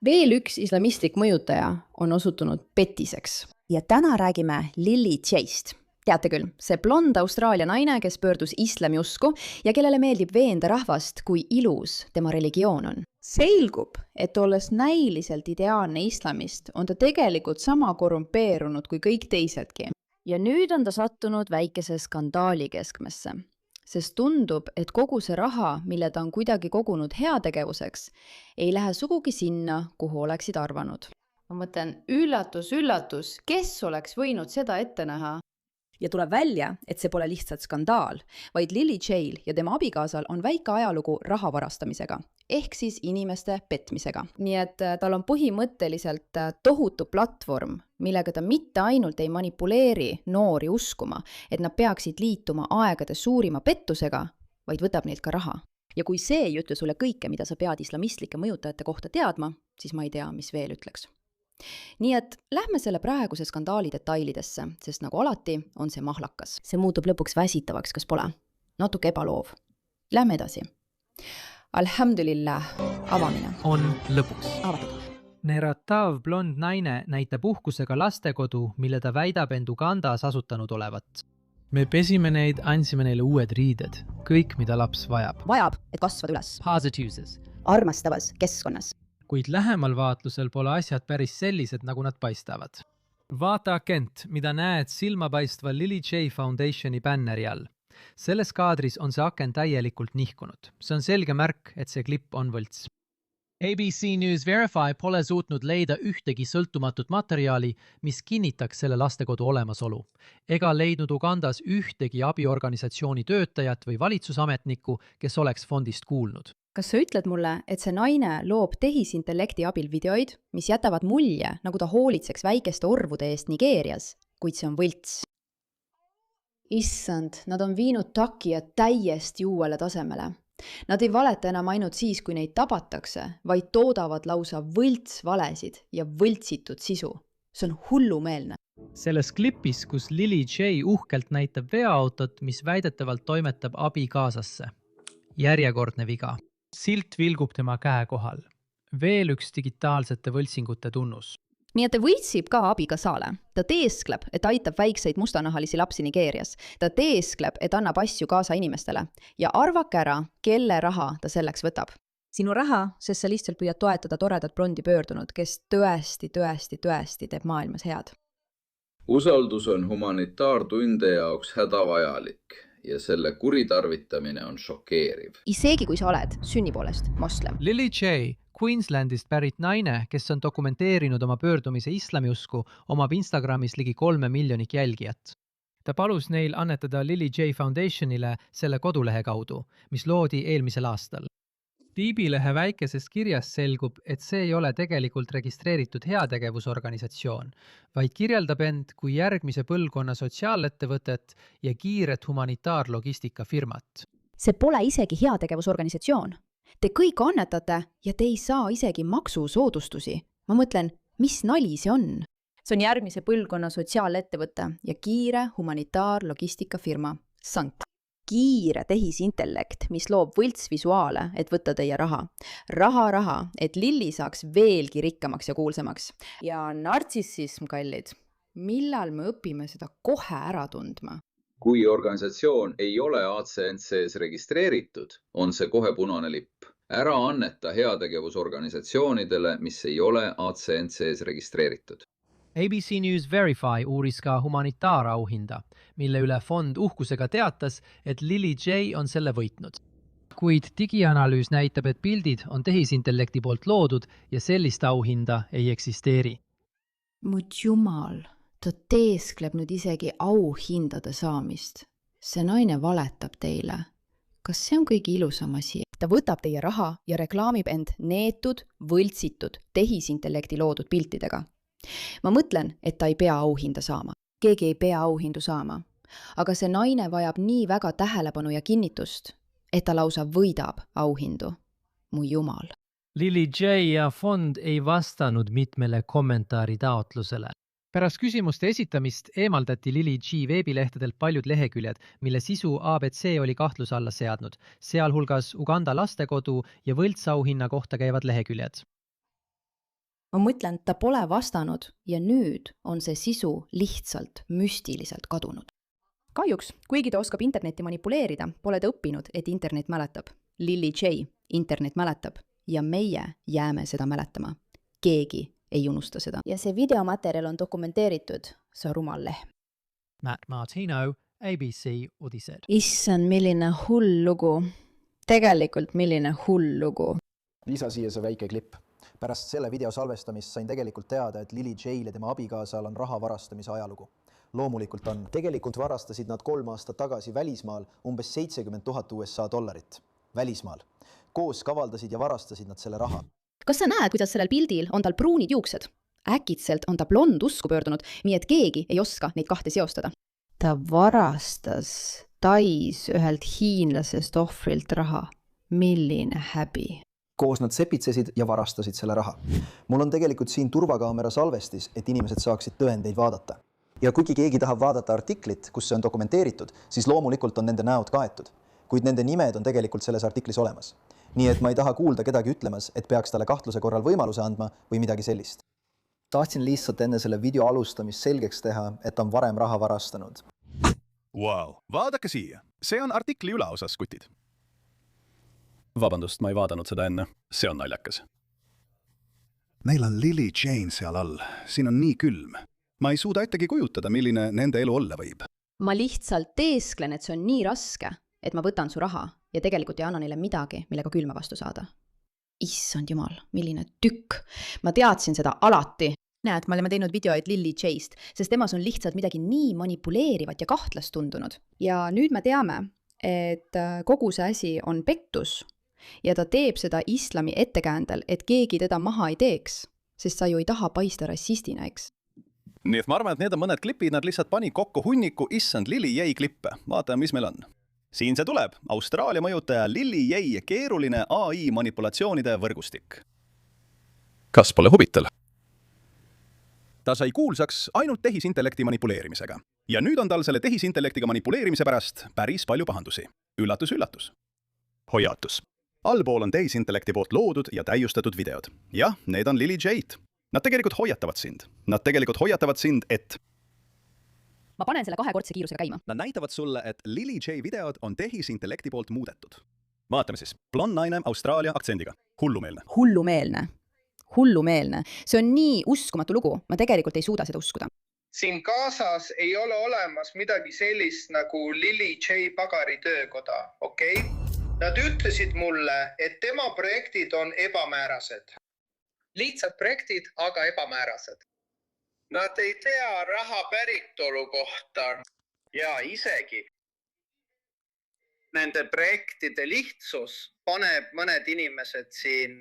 Veel üks islamistlik mõjutaja on osutunud petiseks. Ja täna räägime Lily Chay'st. Teate küll, see blond Austraalia naine, kes pöördus islami usku ja kellele meeldib veenda rahvast, kui ilus tema religioon on. Selgub, et olles näiliselt ideaalne islamist, on ta tegelikult sama korrumpeerunud kui kõik teisedki. Ja nüüd on ta sattunud väikese skandaali keskmesse, sest tundub, et kogu see raha, mille ta on kuidagi kogunud heategevuseks, ei lähe sugugi sinna, kuhu oleksid arvanud. Ma mõtlen, üllatus, kes oleks võinud seda ette näha? Ja tuleb välja, et see pole lihtsalt skandaal, vaid Lily Chay'l ja tema abikaasal on väike ajalugu raha varastamisega, ehk siis inimeste petmisega. Nii et tal on põhimõtteliselt tohutu platvorm, millega ta mitte ainult ei manipuleeri noori uskuma, et nad peaksid liituma aegade suurima pettusega, vaid võtab neilt ka raha. Ja kui see ei ütle sulle kõike, mida sa pead islamistlike mõjutajate kohta teadma, siis ma ei tea, mis veel ütleks. Nii et lähme selle praeguse skandaali detailidesse, sest nagu alati on see mahlakas. See muutub lõpuks väsitavaks, kas pole? Natuke ebaloov. Lähme edasi. Alhamdulillah, avamine. On lõpuks. Avatud. Neratav blond naine näitab uhkusega lastekodu, mille ta väidab end Ugandas asutanud olevat. Me pesime neid, andsime neile uued riided. Kõik, mida laps vajab. Vajab, et kasvada üles. Positiivses. Armastavas keskkonnas. Kuid lähemal vaatlusel pole asjad päris sellised, nagu nad paistavad. Vaata Kent, mida näed silmapaistva Lily Chay Foundationi bänneri all. Selles kaadris on see aken täielikult nihkunud. See on selge märk, et see klipp on võlts. ABC News Verify pole suutnud leida ühtegi sõltumatut materjali, mis kinnitaks selle lastekodu olemasolu. Ega leidnud Ugandas ühtegi abiorganisatsiooni töötajat või valitsusametnikku, kes oleks fondist kuulnud. Kas sa ütled mulle, et see naine loob tehisintellekti abil videoid, mis jätavad mulje, nagu ta hoolitseks väikeste orvude eest Nigeerias, kuid see on võlts? Issand, nad on viinud takija täiesti uuele tasemele. Nad ei valeta enam ainult siis, kui neid tabatakse, vaid toodavad lausa võltsvalesid ja võltsitud sisu. See on hullumeelne. Selles klipis, kus Lily Chay uhkelt näitab veoautot, mis väidetavalt toimetab abikaasasse. Järjekordne viga. Silt vilgub tema käe kohal. Veel üks digitaalsete võltsingute tunnus. Nii et ta võltsib ka abikaasale. Ta teeskleb, et aitab väikseid mustanahalisi lapsi Nigeerias. Ta teeskleb, et annab asju kaasa inimestele. Ja arvake ära, kelle raha ta selleks võtab. Sinu raha, sest sa lihtsalt püüad toetada toredat blondi pöördunud, kes tõesti teeb maailmas head. Usaldus on humanitaartunde jaoks hädavajalik ja selle kuritarvitamine on šokeeriv. Isegi kui sa oled sünni poolest moslem. Lily Chay, Queenslandist pärit naine, kes on dokumenteerinud oma pöördumise islamiusku, omab Instagramis ligi 3 miljonit jälgijat. Ta palus neil annetada Lily Chay Foundationile selle kodulehe kaudu, mis loodi eelmisel aastal. Tiibilehe väikesest kirjas selgub, et see ei ole tegelikult registreeritud heategevusorganisatsioon, vaid kirjeldab end kui järgmise põlvkonna sotsiaalettevõtet ja kiiret humanitaarlogistika firmat. See pole isegi heategevusorganisatsioon. Te kõik annetate ja te ei saa isegi maksusoodustusi. Ma mõtlen, mis nali see on? See on järgmise põlvkonna sotsiaalettevõte ja kiire humanitaarlogistika firma Sant. Kiire tehisintellekt, mis loob võltsvisuaale, et võtta teie raha. Raha, et Lilli saaks veelgi rikkamaks ja kuulsamaks. Ja nartsissism, kallid. Millal me õpime seda kohe ära tundma? Kui organisatsioon ei ole ACNC-s registreeritud, on see kohe punane lipp. Ära anneta heategevusorganisatsioonidele, mis ei ole ACNC-s registreeritud. ABC News Verify uuris ka humanitaarauhinda, mille üle fond uhkusega teatas, et Lily Chay on selle võitnud. Kuid digianalüüs näitab, et pildid on tehisintellekti poolt loodud ja sellist auhinda ei eksisteeri. Mut jumal, ta teeskleb nüüd isegi auhindade saamist. See naine valetab teile. Kas see on kõige ilusam asi? Ta võtab teie raha ja reklaamib end neetud, võltsitud, tehisintellekti loodud piltidega. Ma mõtlen, et ta ei pea auhinda saama. Keegi ei pea auhindu saama. Aga see naine vajab nii väga tähelepanu ja kinnitust, et ta lausa võidab auhindu. Mu jumal. Lily Chay ja fond ei vastanud mitmele kommentaari taotlusele. Pärast küsimuste esitamist eemaldati Lily Chay veebilehtedelt paljud leheküljed, mille sisu ABC oli kahtluse alla seadnud, sealhulgas Uganda lastekodu ja võltsauhinna kohta käivad leheküljed. ma mõtlen, ta pole vastanud ja nüüd on see sisu lihtsalt müstiliselt kadunud. Kahjuks, kuigi ta oskab internetti manipuleerida, pole ta õppinud, et internet mäletab. Lily J, internet mäletab ja meie jääme seda mäletama. Keegi ei unusta seda. Ja see videomaterjal on dokumenteeritud, sa rumal lehm. Matt Martino, ABC uudised. Issand, milline hull lugu. Tegelikult milline hull lugu. Lisa siia see väike klipp. Pärast selle video salvestamist sain tegelikult teada, et Lily J ja tema abikaasal on raha varastamise ajalugu. Loomulikult on. Tegelikult varastasid nad 3 aastat tagasi välismaal umbes 70 000 USA dollarit. Välismaal. Koos kavaldasid ja varastasid nad selle raha. Kas sa näed, kuidas sellel pildil on tal pruunid juuksed? Äkitselt on ta blond usku pöördunud, nii et keegi ei oska neid kahte seostada. Ta varastas Tais ühelt hiinlasest ohvrilt raha. Milline häbi. Koos nad sepitsesid ja varastasid selle raha. Mul on tegelikult siin turvakaamera salvestis, et inimesed saaksid tõendeid vaadata. Ja kuigi keegi tahab vaadata artiklit, kus see on dokumenteeritud, siis loomulikult on nende näod kaetud. Kuid nende nimed on tegelikult selles artiklis olemas. Nii et ma ei taha kuulda kedagi ütlemas, et peaks talle kahtluse korral võimaluse andma või midagi sellist. Tahtsin lihtsalt enne selle video alustamist selgeks teha, et on varem raha varastanud. Wow, vaadake siia. See on artikli ülaosas, kutid. Vabandust, ma ei vaadanud seda enne. See on naljakas. Neil on Lily Jane seal all. Siin on nii külm. Ma ei suuda ettegi kujutada, milline nende elu olla võib. Ma lihtsalt teesklen, et see on nii raske, et ma võtan su raha ja tegelikult ei anna neile midagi, millega külma vastu saada. Issand jumal, milline tükk. Ma teadsin seda alati. Näed, me oleme teinud videoid Lily J'st, sest temas on lihtsalt midagi nii manipuleerivat ja kahtlast tundunud. Ja nüüd me teame, et kogu see asi on pettus ja ta teeb seda islami ettekäändel, et keegi teda maha ei teeks, sest sa ju ei taha paista rassistina, eks. Nii et ma arvan, et need on mõned klipid, nad lihtsalt pani kokku hunniku issand Lily J klippe. Vaatame, mis meil on. Siin see tuleb. Austraalia mõjutaja Lily J keeruline AI manipulatsioonide võrgustik. Kas pole huvitav? Ta sai kuulsaks ainult tehisintellekti manipuleerimisega. Ja nüüd on tal selle tehisintellektiga manipuleerimise pärast päris palju pahandusi. Üllatus, üllatus. Hoiatus. Allpool on tehisintellekti poolt loodud ja täiustatud videod. Jah, need on Lily J'd. Nad tegelikult hoiatavad sind. Nad tegelikult hoiatavad sind, et... Ma panen selle 2-kordse kiirusega käima. Nad näitavad sulle, et Lily J videod on tehisintellekti poolt muudetud. Vaatame siis. Blond naine Austraalia aktsendiga. Hullumeelne. Hullumeelne. See on nii uskumatu lugu. Ma tegelikult ei suuda seda uskuda. Siin kaasas ei ole olemas midagi sellist nagu Lily J pagari töökoda, okei? Nad ütlesid mulle, et tema projektid on ebamäärased. Lihtsad projektid, aga ebamäärased. Nad ei tea raha päritolu kohta ja isegi nende projektide lihtsus paneb mõned inimesed siin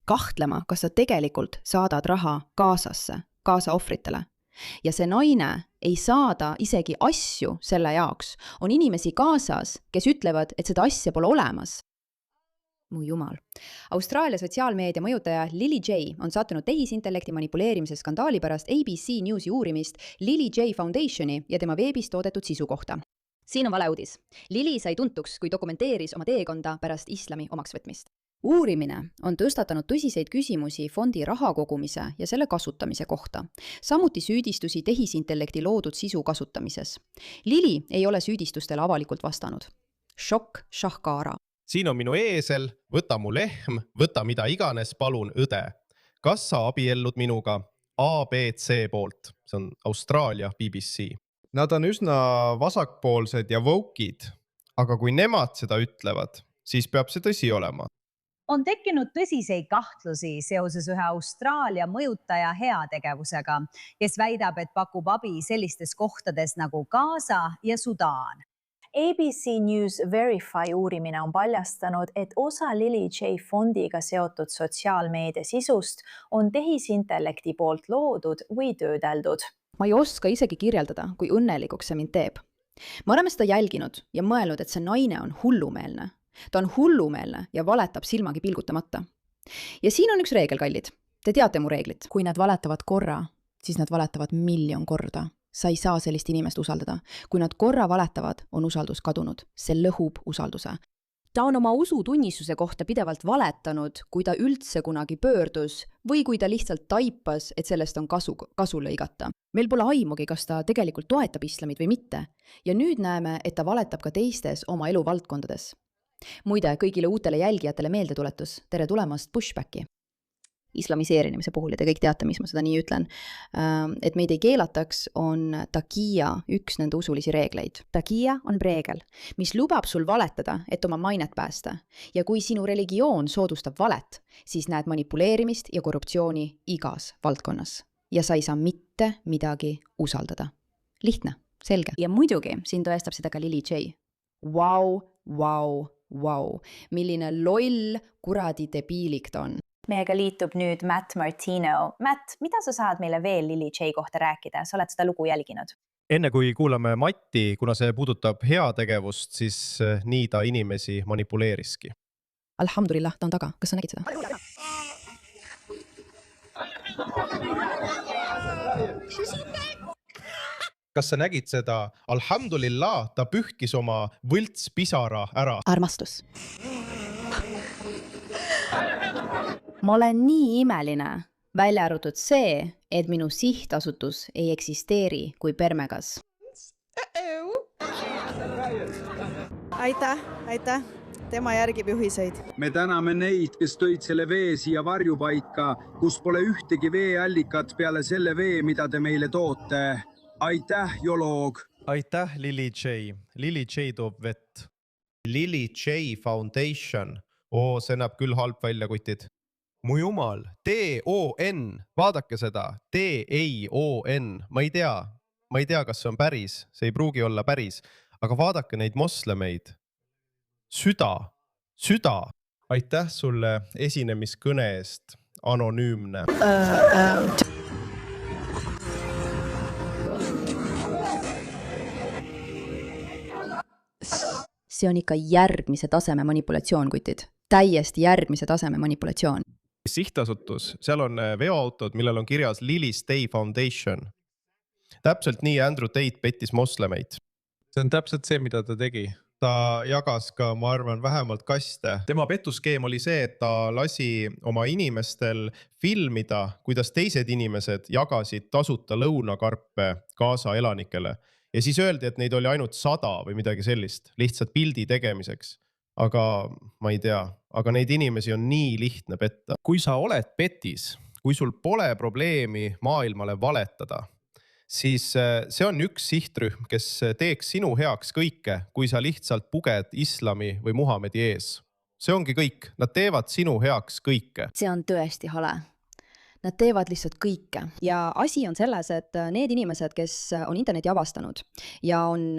kahtlema, kas sa tegelikult saadad raha kaasasse, kaasa ohvritele. Ja see naine ei saada isegi asju selle jaoks. On inimesi kaasas, kes ütlevad, et seda asja pole olemas. Mu jumal. Austraalia sotsiaalmeedia mõjutaja Lily J on sattunud tehisintellekti manipuleerimise skandaali pärast ABC Newsi uurimist Lily J Foundationi ja tema veebis toodetud sisu kohta. Siin on valeuudis. Lily sai tuntuks, kui dokumenteeris oma teekonda pärast islami omaksvõtmist. Uurimine on tõstatanud tõsiseid küsimusi fondi raha kogumise ja selle kasutamise kohta. Samuti süüdistusi tehisintellekti loodud sisu kasutamises. Lily ei ole süüdistustele avalikult vastanud. Šokk Šahkara. Siin on minu eesel, võta mu lehm, võta mida iganes, palun õde. Kas sa abiellud minuga? ABC poolt. See on Austraalia BBC. Nad on üsna vasakpoolsed ja woke'id, aga kui nemad seda ütlevad, siis peab see tõsi olema. On tekkinud tõsiseid kahtlusi seoses ühe Austraalia mõjutaja heategevusega, kes väidab, et pakub abi sellistes kohtades nagu Gaza ja Sudaan. ABC News Verify uurimine on paljastanud, et osa Lily J fondiga seotud sotsiaalmeedia sisust on tehisintellekti poolt loodud või töödeldud. Ma ei oska isegi kirjeldada, kui õnnelikuks see mind teeb. Me oleme seda jälginud ja mõelnud, et see naine on hullumeelne. Ta on hullumeelne ja valetab silmagi pilgutamata. Ja siin on üks reegel, kallid. Te teate mu reeglit. Kui nad valetavad korra, siis nad valetavad 1,000,000 korda. Sa ei saa sellist inimest usaldada. Kui nad korra valetavad, on usaldus kadunud. See lõhub usalduse. Ta on oma usutunnistuse kohta pidevalt valetanud, kui ta üldse kunagi pöördus või kui ta lihtsalt taipas, et sellest on kasu lõigata. Meil pole aimugi, kas ta tegelikult toetab islamit või mitte. Ja nüüd näeme, et ta valetab ka teistes oma eluvaldkondades. Muide, kõigile uutele jälgijatele meeldetuletus, tere tulemast pushbacki. Islamiseerimise puhul, ja te kõik teate, mis ma seda nii ütlen, et meid ei keelataks, on takia üks nende usulisi reegleid. Takia on reegel, mis lubab sul valetada, et oma mainet päästa. Ja kui sinu religioon soodustab valet, siis näed manipuleerimist ja korruptsiooni igas valdkonnas. Ja sa ei saa mitte midagi usaldada. Lihtne, selge. Ja muidugi, siin tõestab seda ka Lily J. Vau. Milline loll kuradi debiilik ta on. Meiega liitub nüüd Matt Martino. Matt, mida sa saad meile veel Lily J kohta rääkida? Sa oled seda lugu jälginud? Enne kui kuulame Matti, kuna see puudutab heategevust, siis nii ta inimesi manipuleeriski. Alhamdulillah, ta on taga. Kas sa nägid seda? Kas sa nägid seda? Alhamdulillah, ta pühkis oma võltspisara ära. Armastus. Ma olen nii imeline, välja arvatud see, et minu sihtasutus ei eksisteeri kui Permegas. Aitäh. Tema järgib juhiseid. Me täname neid, kes tõid selle vee siia varjupaika, kus pole ühtegi veeallikat peale selle vee, mida te meile toote. Aitäh, Joloog. Aitäh, Lily J. Lily J toob vett. Lily J Foundation. See näeb küll halb välja, kutid. Mu jumal, T-O-N, vaadake seda, T-E-I-O-N, ma ei tea, kas see on päris, see ei pruugi olla päris, aga vaadake neid moslemeid. Süda. Aitäh sulle esinemiskõne eest, anonüümne. See on ikka järgmise taseme manipulatsioon, kutid. Täiesti järgmise taseme manipulatsioon. Sihtasutus, seal on veoautod, millel on kirjas Lily Stay Foundation. Täpselt nii Andrew Tate pettis moslemeid. See on täpselt see, mida ta tegi. Ta jagas ka, ma arvan, vähemalt kaste. Tema pettuskeem oli see, et ta lasi oma inimestel filmida, kuidas teised inimesed jagasid tasuta lõunakarpe Gaza elanikele. Ja siis öeldi, et neid oli ainult 100 või midagi sellist, lihtsalt pildi tegemiseks. Aga ma ei tea, aga neid inimesi on nii lihtne petta. Kui sa oled petis, kui sul pole probleemi maailmale valetada, siis see on üks sihtrühm, kes teeks sinu heaks kõike, kui sa lihtsalt puged islami või Muhamedi ees. See ongi kõik, nad teevad sinu heaks kõike. See on tõesti hale. Nad teevad lihtsalt kõike. Ja asi on selles, et need inimesed, kes on interneti avastanud ja on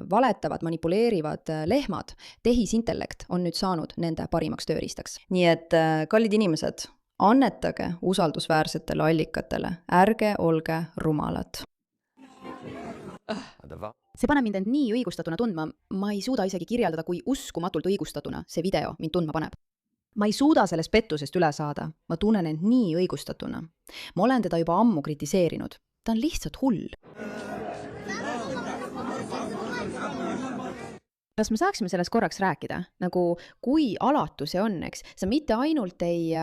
valetavad, manipuleerivad lehmad, tehisintellekt on nüüd saanud nende parimaks tööriistaks. Nii et kallid inimesed, annetage usaldusväärsetele allikatele, ärge olge rumalad. See paneb mind end nii õigustatuna tundma, ma ei suuda isegi kirjeldada, kui uskumatult õigustatuna see video mind tundma paneb. Ma ei suuda sellest pettusest üle saada, ma tunnen end nii õigustatuna. Ma olen teda juba ammu kritiseerinud, ta on lihtsalt hull. Kas me saaksime sellest korraks rääkida? Nagu kui alatu see on, eks? Sa mitte ainult ei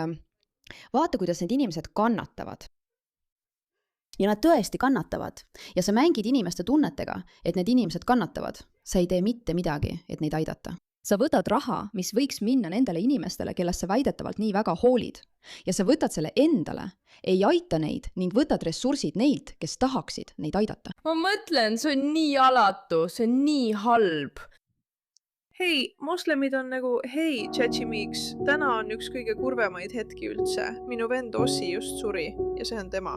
vaata, kuidas need inimesed kannatavad. Ja nad tõesti kannatavad. Ja sa mängid inimeste tunnetega, et need inimesed kannatavad. Sa ei tee mitte midagi, et neid aidata. Sa võtad raha, mis võiks minna nendele inimestele, kellest sa väidetavalt nii väga hoolid. Ja sa võtad selle endale, ei aita neid ning võtad ressursid neilt, kes tahaksid neid aidata. Ma mõtlen, see on nii alatu, see on nii halb. Hei, moslemid on nagu, hei, Tšetšimiks, täna on üks kõige kurvemaid hetki üldse. Minu vend Ossi just suri ja see on tema.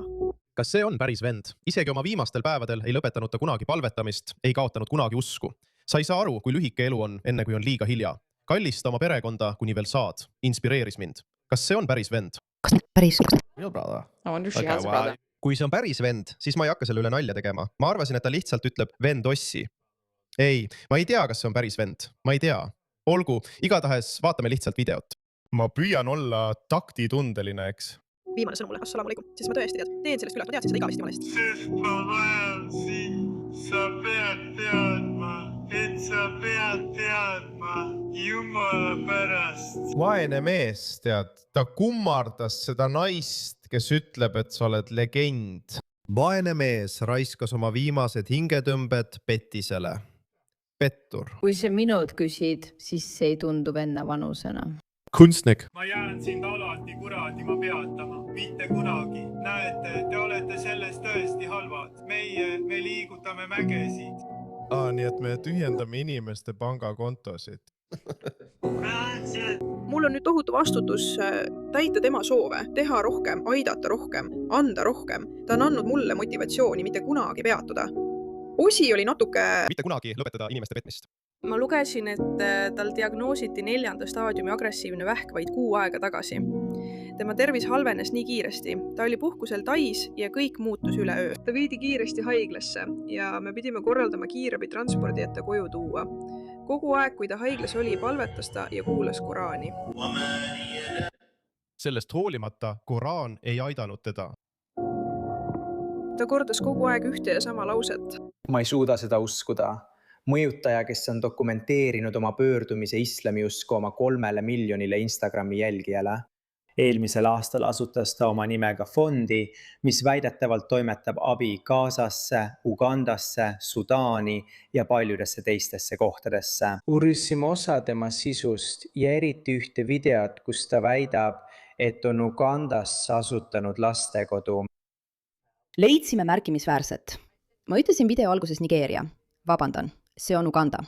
Kas see on päris vend? Isegi oma viimastel päevadel ei lõpetanud ta kunagi palvetamist, ei kaotanud kunagi usku. Sa ei saa aru, kui lühike elu on, enne kui on liiga hilja. Kallista oma perekonda, kuni veel saad. Inspireeris mind. Kas see on päris vend? Kas päris? Kui see on päris vend, siis ma ei hakka selle üle nalja tegema. Ma arvasin, et ta lihtsalt ütleb vend Ossi. Ei, ma ei tea, kas see on päris vend. Ma ei tea. Olgu, igatahes vaatame lihtsalt videot. Ma püüan olla taktitundeline, eks. Viimane sõnum mulle, assalamu alaikum, siis ma tõesti teen sellest küll, ma teadsin seda igavesti valesti. Sest ma vajan sind, sa pead teadma, et sa pead teadma, jumala pärast. vaene mees, tead, ta kummardas seda naist, kes ütleb, et sa oled legend. vaene mees raiskas oma viimased hingetõmbed Pettisele. Pettur. kui sa minult küsid, siis see ei tundu venna vanusena. Kunstnik. Ma jään sind alati kuradi ma peatama, mitte kunagi. Näete, te olete sellest tõesti halvad. Me liigutame mägesid. Nii et me tühjendame inimeste pangakontosid. Mul on nüüd tohutu vastutus täita tema soove, teha rohkem, aidata rohkem, anda rohkem. Ta on andnud mulle motivatsiooni mitte kunagi peatuda. Osi oli natuke... Mitte kunagi lõpetada inimeste petmist. Ma lugesin, et tal diagnoositi 4. staadiumi agressiivne vähk vaid 6 aega tagasi. Tema tervis halvenes nii kiiresti. Ta oli puhkusel Tais ja kõik muutus üleöö. Ta viidi kiiresti haiglasse ja me pidime korraldama kiirabi transpordi, et ta koju tuua. Kogu aeg, kui ta haiglas oli, palvetas ta ja kuulas Koraani. Sellest hoolimata Koraan ei aidanud teda. Ta kordas kogu aeg ühte ja sama lauset. Ma ei suuda seda uskuda. Mõjutaja, kes on dokumenteerinud oma pöördumise islamiusku oma 3 miljonile Instagrami jälgijale. Eelmisel aastal asutas ta oma nimega fondi, mis väidetavalt toimetab abi Gazasse, Ugandasse, Sudaani ja paljudesse teistesse kohtadesse. Uurisime osa tema sisust ja eriti ühte videot, kus ta väidab, et on Ugandasse asutanud lastekodu. Leidsime märkimisväärset. Ma ütlesin video alguses Nigeeria. Vabandan, see on Uganda.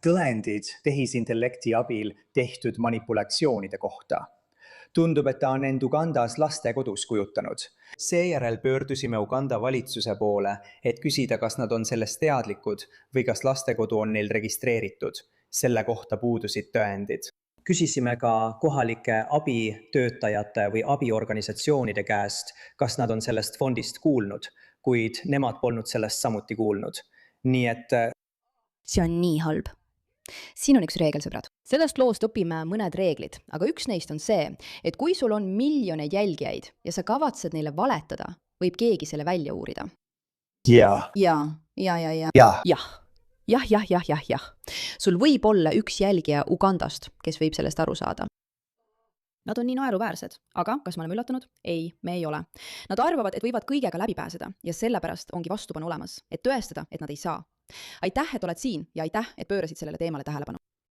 Tõendid tehisintellekti abil tehtud manipulatsioonide kohta. Tundub, et ta on end Ugandas lastekodus kujutanud. Seejärel pöördusime Uganda valitsuse poole, et küsida, kas nad on sellest teadlikud või kas lastekodu on neil registreeritud. Selle kohta puudusid tõendid. Küsisime ka kohalike abitöötajate või abiorganisatsioonide käest, kas nad on sellest fondist kuulnud, kuid nemad polnud sellest samuti kuulnud. Nii et... See on nii halb. Siin on üks reegel, sõbrad. Sellest loost õpime mõned reeglid, aga üks neist on see, et kui sul on miljoneid jälgijaid ja sa kavatsed neile valetada, võib keegi selle välja uurida. Jah. Sul võib olla üks jälgija Ugandast, kes võib sellest aru saada. Nad on nii naeruväärsed, aga kas me oleme üllatunud? Ei, me ei ole. Nad arvavad, et võivad kõigega läbi pääseda ja sellepärast ongi vastupanu olemas, et tõestada, et nad ei saa. Aitäh, et oled siin ja aitäh, et pöörasid sellele teemale tähelepanu.